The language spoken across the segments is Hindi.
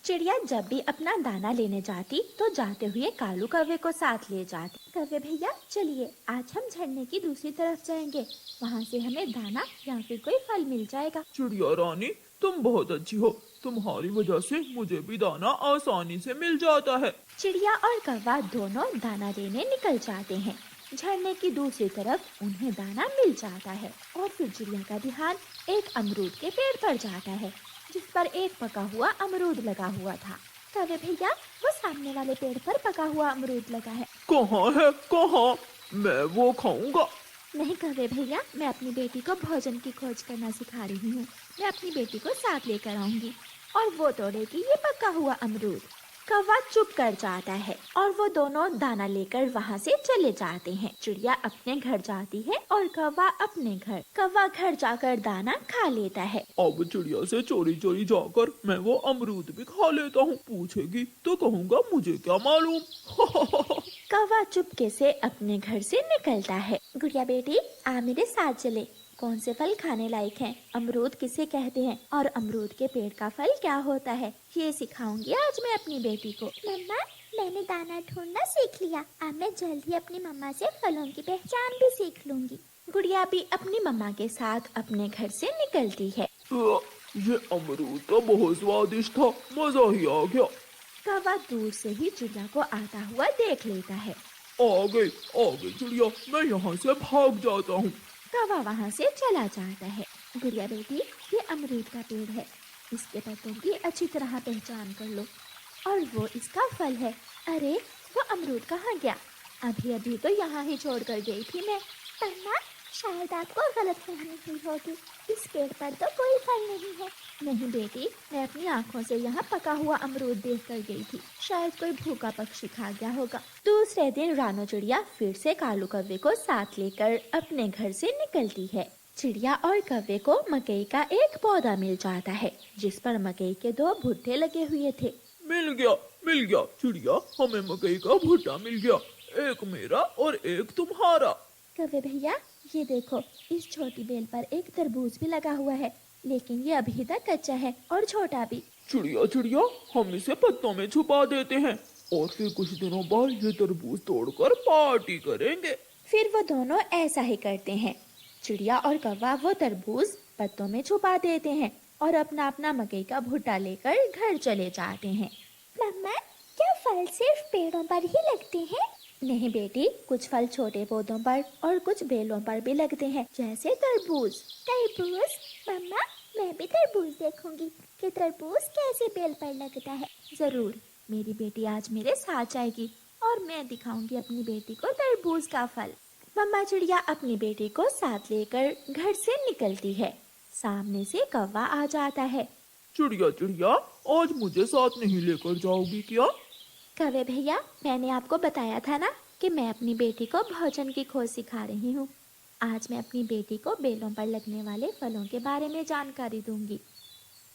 चिड़िया जब भी अपना दाना लेने जाती तो जाते हुए कालू कौवे को साथ ले जाती। कौवे भैया चलिए, आज हम झरने की दूसरी तरफ जाएंगे, वहाँ से हमें दाना या फिर कोई फल मिल जाएगा। चिड़िया रानी, तुम बहुत अच्छी हो। तुम्हारी वजह से मुझे भी दाना आसानी से मिल जाता है। चिड़िया और कौवा दोनों दाना लेने निकल जाते हैं। झरने की दूसरी तरफ उन्हें दाना मिल जाता है और फिर चिड़िया का ध्यान एक अमरूद के पेड़ पर जाता है, जिस पर एक पका हुआ अमरूद लगा हुआ था। कौवे भैया, वो सामने वाले पेड़ पर पका हुआ अमरूद लगा है। कहाँ है, कहाँ? मैं वो खाऊंगा। नहीं कौवे भैया, मैं अपनी बेटी को भोजन की खोज करना सिखा रही हूँ। मैं अपनी बेटी को साथ लेकर आऊंगी और वो तोड़ेगी ये पका हुआ अमरूद। कौवा चुप कर जाता है और वो दोनों दाना लेकर वहाँ से चले जाते हैं। चिड़िया अपने घर जाती है और कौवा अपने घर। कौवा घर जाकर दाना खा लेता है। अब चिड़िया से चोरी चोरी जाकर मैं वो अमरूद भी खा लेता हूँ। पूछेगी तो कहूँगा मुझे क्या मालूम। कौवा चुपके से अपने घर से निकलता है। गुड़िया बेटी, आ मेरे साथ चले। कौन से फल खाने लायक हैं? अमरूद किसे कहते हैं और अमरूद के पेड़ का फल क्या होता है, ये सिखाऊंगी आज मैं अपनी बेटी को। मम्मा, मैंने दाना ढूंढना सीख लिया। अब मैं जल्द ही अपनी मम्मा से फलों की पहचान भी सीख लूंगी। गुड़िया भी अपनी मम्मा के साथ अपने घर से निकलती है। ये अमरूद तो बहुत स्वादिष्ट था, मजा ही आ गया। कौवा दूर से ही चिड़िया को आता हुआ देख लेता है। आ गई चिड़िया, मैं यहाँ से भाग जाता हूँ। कौवा वहाँ से चला जाता है। गुड़िया बेटी, ये अमरूद का पेड़ है, इसके पत्तों की अच्छी तरह पहचान कर लो और वो इसका फल है। अरे वो अमरूद कहाँ गया? अभी अभी तो यहाँ ही छोड़ कर गई थी मैं। मम्मा, शायद आपको गलतफहमी हुई होगी। इस पेड़ पर तो कोई फल नहीं है। नहीं बेटी, मैं अपनी आँखों से यहाँ पका हुआ अमरूद देख कर गई थी। शायद कोई भूखा पक्षी खा गया होगा। दूसरे दिन रानो चिड़िया फिर से कालू कौवे को साथ लेकर अपने घर से निकलती है। चिड़िया और कौवे को मकई का एक पौधा मिल जाता है, जिस पर मकई के 2 भुट्टे लगे हुए थे। मिल गया चिड़िया, हमें मकई का भुट्टा मिल गया। एक मेरा और एक तुम्हारा। कौवे भैया, ये देखो, इस छोटी बेल पर एक तरबूज भी लगा हुआ है, लेकिन ये अभी तक कच्चा है और छोटा भी। चिड़िया, हम इसे पत्तों में छुपा देते हैं और फिर कुछ दिनों बाद ये तरबूज तोड़कर पार्टी करेंगे। फिर वो दोनों ऐसा ही करते हैं। चिड़िया और कौवा वो तरबूज पत्तों में छुपा देते हैं और अपना अपना मकई का भुट्टा लेकर घर चले जाते हैं। मम्मा, क्या फल सिर्फ पेड़ों पर ही लगते हैं? नहीं बेटी, कुछ फल छोटे पौधों पर और कुछ बेलों पर भी लगते हैं, जैसे तरबूज। तरबूज? मम्मा, मैं भी तरबूज देखूंगी कि तरबूज कैसे बेल पर लगता है। जरूर, मेरी बेटी आज मेरे साथ जाएगी और मैं दिखाऊंगी अपनी बेटी को तरबूज का फल। मम्मा चिड़िया अपनी बेटी को साथ लेकर घर से निकलती है। सामने से कौवा आ जाता है। चिड़िया, आज मुझे साथ नहीं लेकर जाओगी क्या? कौवे भैया, मैंने आपको बताया था ना कि मैं अपनी बेटी को भोजन की खोज सिखा रही हूँ। आज मैं अपनी बेटी को बेलों पर लगने वाले फलों के बारे में जानकारी दूंगी।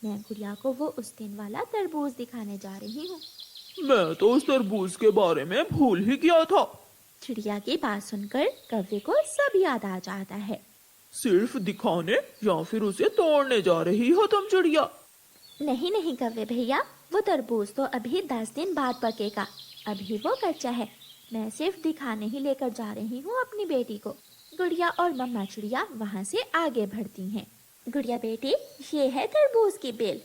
मैं गुड़िया को वो उस दिन वाला तरबूज दिखाने जा रही हूँ। मैं तो उस तरबूज के बारे में भूल ही गया था। चिड़िया की बात सुनकर कौवे को सब याद आ जाता है। सिर्फ दिखाने या फिर उसे तोड़ने जा रही हो तुम चिड़िया? नहीं कौवे भैया, वो तरबूज तो अभी 10 दिन बाद पकेगा, अभी वो कच्चा है। मैं सिर्फ दिखाने ही लेकर जा रही हूँ अपनी बेटी को। गुड़िया और मम्मा चिड़िया वहाँ से आगे बढ़ती हैं। गुड़िया बेटी, ये है तरबूज की बेल।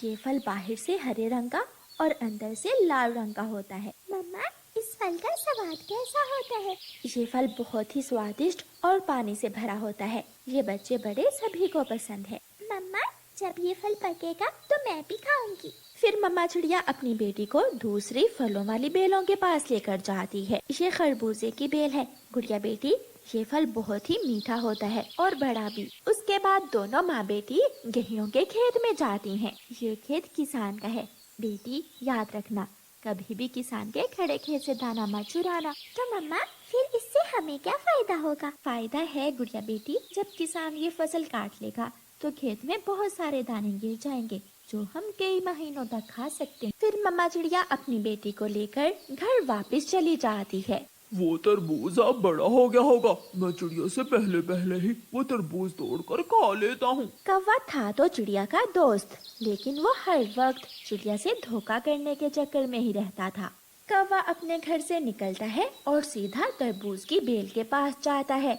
ये फल बाहर से हरे रंग का और अंदर से लाल रंग का होता है। मम्मा, इस फल का स्वाद कैसा होता है? ये फल बहुत ही स्वादिष्ट और पानी से भरा होता है। ये बच्चे बड़े सभी को पसंद है। मम्मा, जब ये फल पकेगा तो मैं भी खाऊंगी। फिर मम्मा चिड़िया अपनी बेटी को दूसरी फलों वाली बेलों के पास लेकर जाती है। ये खरबूजे की बेल है। गुड़िया बेटी, ये फल बहुत ही मीठा होता है और बड़ा भी। उसके बाद दोनों माँ बेटी गेहूं के खेत में जाती हैं। ये खेत किसान का है। बेटी याद रखना, कभी भी किसान के खड़े खेत से दाना मत चुराना। तो मम्मा, फिर इससे हमें क्या फायदा होगा? फायदा है गुड़िया बेटी, जब किसान ये फसल काट लेगा तो खेत में बहुत सारे दाने गिर जाएंगे, जो हम कई महीनों तक खा सकते हैं। फिर मम्मा चिड़िया अपनी बेटी को लेकर घर वापस चली जाती है। वो तरबूज अब बड़ा हो गया होगा, मैं चिड़िया से पहले पहले ही वो तरबूज तोड़कर खा लेता हूँ। कौवा था तो चिड़िया का दोस्त, लेकिन वो हर वक्त चिड़िया से धोखा करने के चक्कर में ही रहता था। कौवा अपने घर से निकलता है और सीधा तरबूज की बेल के पास जाता है।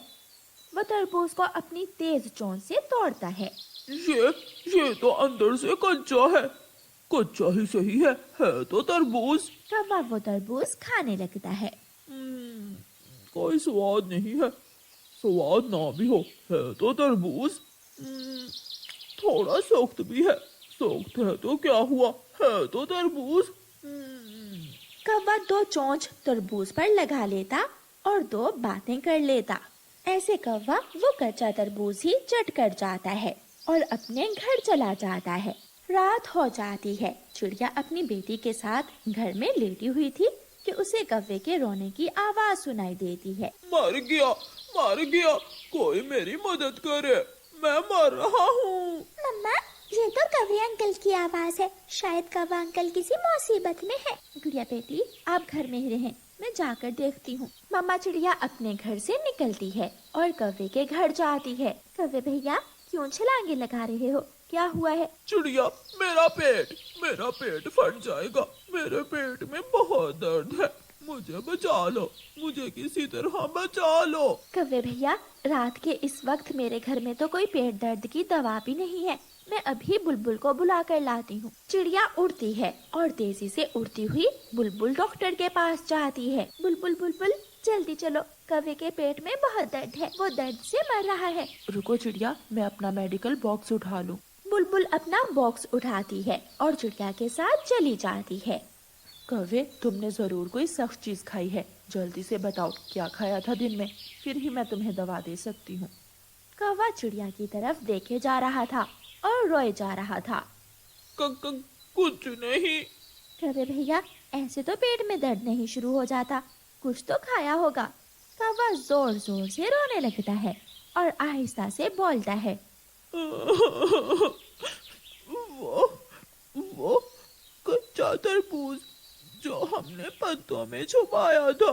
वो तरबूज को अपनी तेज चोंच से तोड़ता है। ये तो अंदर से कच्चा है, कच्चा ही सही है तो तरबूज। कौवा वो तरबूज खाने लगता है। कोई स्वाद नहीं है, स्वाद ना भी हो, है तो तरबूज। थोड़ा सख्त भी है, सख्त है तो क्या हुआ, है तो तरबूज। कौवा 2 चोंच तरबूज पर लगा लेता और 2 बातें कर लेता। ऐसे कौवा वो कच्चा तरबूज ही चट कर जाता है और अपने घर चला जाता है। रात हो जाती है। चिड़िया अपनी बेटी के साथ घर में लेटी हुई थी कि उसे कौवे के रोने की आवाज सुनाई देती है। मर गया, कोई मेरी मदद करे, मैं मर रहा हूँ। मम्मा, ये तो कौवे अंकल की आवाज है। शायद कौवा अंकल किसी मुसीबत में है। गुड़िया बेटी, आप घर में ही रहें, मैं जाकर देखती हूँ। मम्मा चिड़िया अपने घर से निकलती है और कौवे के घर जाती है। कौवे भैया, क्यों छलांगे लगा रहे हो, क्या हुआ है? चिड़िया, मेरा पेट फट जाएगा, मेरे पेट में बहुत दर्द है, मुझे बचा लो, मुझे किसी तरह बचा लो। कौवे भैया, रात के इस वक्त मेरे घर में तो कोई पेट दर्द की दवा भी नहीं है, मैं अभी बुलबुल को बुला कर लाती हूँ। चिड़िया उड़ती है और तेजी से उड़ती हुई बुलबुल डॉक्टर के पास जाती है। बुलबुल बुलबुल, जल्दी चलो, कौवे के पेट में बहुत दर्द है, वो दर्द से मर रहा है। रुको चिड़िया, मैं अपना मेडिकल बॉक्स उठा लूं। बुलबुल अपना बॉक्स उठाती है और चिड़िया के साथ चली जाती है। कौवे, तुमने जरूर कोई सख्त चीज खाई है, जल्दी से बताओ क्या खाया था दिन में, फिर ही मैं तुम्हें दवा दे सकती हूँ। कौवा चिड़िया की तरफ देखे जा रहा था और रोए जा रहा था। कुछ नहीं। कौवे भैया, ऐसे तो पेट में दर्द नहीं शुरू हो जाता, कुछ तो खाया होगा। कौवा जोर जोर से रोने लगता है और आहिस्ता से बोलता है। वो कच्चा तरबूज जो हमने पत्तों में छुपाया था,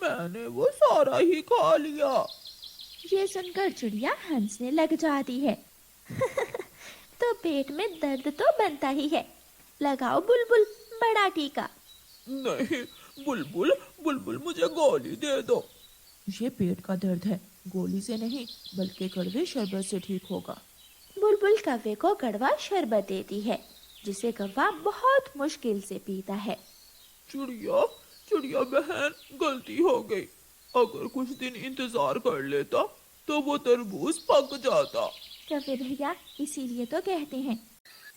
मैंने वो सारा ही खा लिया। ये सुनकर चिड़िया हंसने लग जाती है। तो पेट में दर्द तो बनता ही है, लगाओ बुलबुल बड़ा टीका। नहीं, बुलबुल मुझे गोली दे दो। ये पेट का दर्द है, गोली से नहीं बल्कि कड़वे शरबत से ठीक होगा। बुलबुल कौवे को कड़वा शरबत देती है, जिसे कौवा बहुत मुश्किल से पीता है। चिड़िया बहन, गलती हो गई, अगर कुछ दिन इंतजार कर लेता तो वो तरबूज पक जाता। कौवे भैया, इसीलिए तो कहते हैं।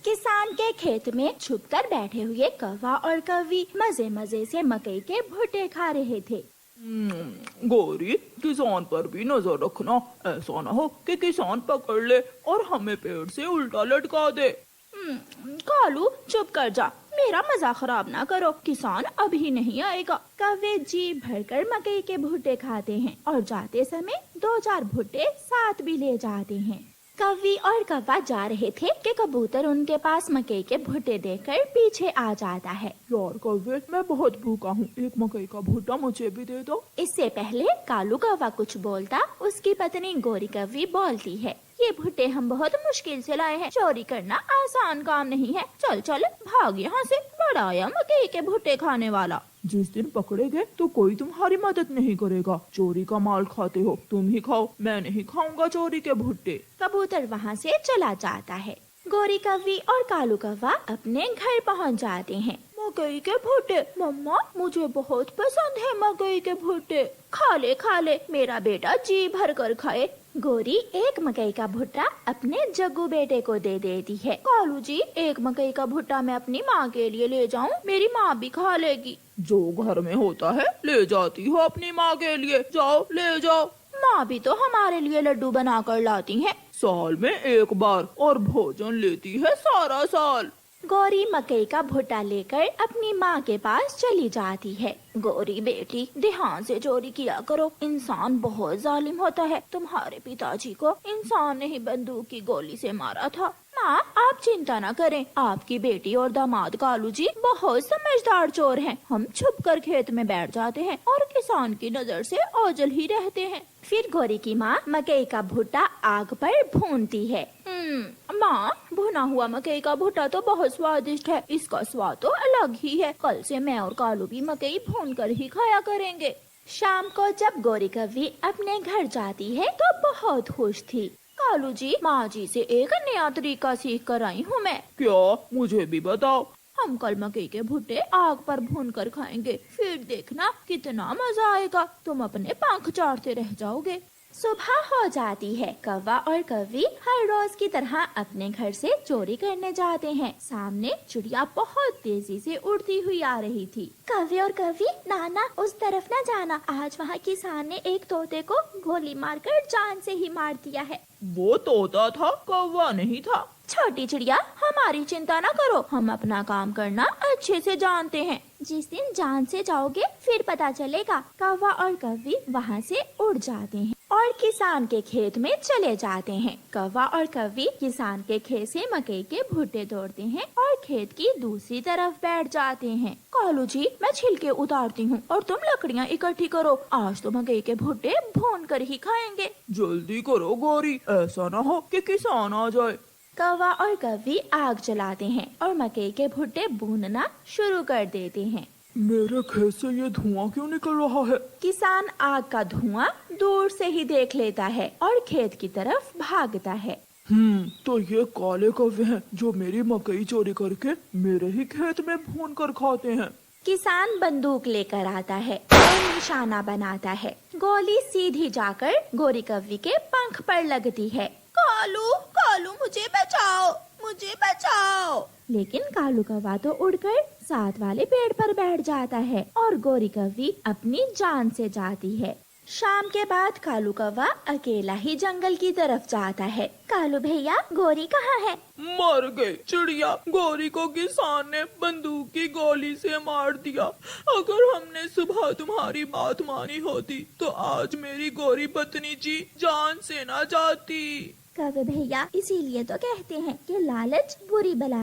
किसान के खेत में छुपकर बैठे हुए कौवा और कौवी मजे मजे से मकई के भुट्टे खा रहे थे। गौरी, किसान पर भी नजर रखना, ऐसा ना हो कि किसान पकड़ ले और हमें पेड़ से उल्टा लटका दे। कालू, चुप कर जा, मेरा मजाक खराब ना करो, किसान अभी नहीं आएगा। कौवे जी भरकर मकई के भुट्टे खाते हैं और जाते समय 2-4 भुट्टे साथ भी ले जाते हैं। कौवी और कौवा जा रहे थे कि कबूतर उनके पास मकई के भुट्टे देकर पीछे आ जाता है। यार कौवे, मैं बहुत भूखा हूँ, एक मकई का भुट्टा मुझे भी दे दो। इससे पहले कालू कौवा कुछ बोलता, उसकी पत्नी गोरी कौवी बोलती है, ये भुट्टे हम बहुत मुश्किल से लाए हैं, चोरी करना आसान काम नहीं है, चल चल भाग यहाँ से, बड़ा आया मकई के भुट्टे खाने वाला। जिस दिन पकड़े गए तो कोई तुम्हारी मदद नहीं करेगा, चोरी का माल खाते हो, तुम ही खाओ, मैं नहीं खाऊंगा चोरी के भुट्टे। कबूतर वहाँ से चला जाता है। गोरी कौवी और कालू कौवा अपने घर पहुँच जाते हैं। मकई के भुट्टे, मम्मा मुझे बहुत पसंद है मकई के भुट्टे, खा ले, मेरा बेटा जी भर कर खाए। गोरी एक मकई का भुट्टा अपने जग्गू बेटे को दे देती है। कालू जी, एक मकई का भुट्टा मैं अपनी माँ के लिए ले जाऊँ, मेरी माँ भी खा लेगी। जो घर में होता है ले जाती हो अपनी माँ के लिए, जाओ ले जाओ। माँ भी तो हमारे लिए लड्डू बना कर लाती है, साल में एक बार, और भोजन लेती है सारा साल। गौरी मकई का भुट्टा लेकर अपनी माँ के पास चली जाती है। गौरी बेटी, ध्यान से चोरी किया करो, इंसान बहुत जालिम होता है, तुम्हारे पिताजी को इंसान ने ही बंदूक की गोली से मारा था, माँ, आप चिंता न करें, आपकी बेटी और दामाद कालू जी बहुत समझदार चोर हैं। हम छुप कर खेत में बैठ जाते हैं और किसान की नजर से ओझल ही रहते हैं। फिर गौरी की माँ मकई का भुट्टा आग पर भूनती है। माँ, भुना हुआ मकई का भुट्टा तो बहुत स्वादिष्ट है, इसका स्वाद तो अलग ही है। कल से मैं और कालू भी मकई भून कर ही खाया करेंगे। शाम को जब गौरी कव्वी अपने घर जाती है तो बहुत खुश थी। कालू जी, माँ जी से एक नया तरीका सीख कर आई हूँ मैं। क्या? मुझे भी बताओ। हम कल मकई के भुट्टे आग पर भून कर खाएंगे, फिर देखना कितना मजा आएगा, तुम अपने पंख चाटते रह जाओगे। सुबह हो जाती है। कौवा और कव्वी हर रोज की तरह अपने घर से चोरी करने जाते हैं। सामने चिड़िया बहुत तेजी से उड़ती हुई आ रही थी। कव्वे और कव्वी, नाना उस तरफ न जाना, आज वहाँ किसान ने एक तोते को गोली मारकर जान से ही मार दिया है। वो तोता था, कौवा नहीं था। छोटी चिड़िया, हमारी चिंता न करो, हम अपना काम करना अच्छे से जानते हैं। जिस दिन जान से जाओगे फिर पता चलेगा। कौवा और कव्वी वहाँ से उड़ जाते हैं और किसान के खेत में चले जाते हैं। कौवा और कव्वी किसान के खेत से मकई के भुट्टे तोड़ते हैं और खेत की दूसरी तरफ बैठ जाते हैं। कालू जी, मैं छिलके उतारती हूँ और तुम लकड़ियाँ इकट्ठी करो, आज तो मकई के भुट्टे भून कर ही खाएंगे। जल्दी करो गौरी, ऐसा ना हो कि किसान आ जाए। कौवा और कव्वी आग जलाते हैं और मकई के भुट्टे भूनना शुरू कर देते हैं। मेरे खेत से ये धुआं क्यों निकल रहा है? किसान आग का धुआं दूर से ही देख लेता है और खेत की तरफ भागता है। तो ये काले कौवे हैं जो मेरी मकई चोरी करके मेरे ही खेत में भून कर खाते हैं। किसान बंदूक लेकर आता है और निशाना बनाता है। गोली सीधी जाकर गौरी कव्वी के पंख पर लगती है। कालू, कालू, मुझे बचाओ, मुझे बचाओ। लेकिन कालू कौवा तो उड़कर साथ वाले पेड़ पर बैठ जाता है और गौरी कव्वी अपनी जान से जाती है। शाम के बाद कालू कौवा अकेला ही जंगल की तरफ जाता है। कालू भैया, गौरी कहाँ है? मर गई चिड़िया, गौरी को किसान ने बंदूक की गोली से मार दिया। अगर हमने सुबह तुम्हारी बात मानी होती तो आज मेरी गौरी पत्नी जी जान से ना जाती। कौवे भैया, इसीलिए तो कहते हैं कि लालच बुरी बला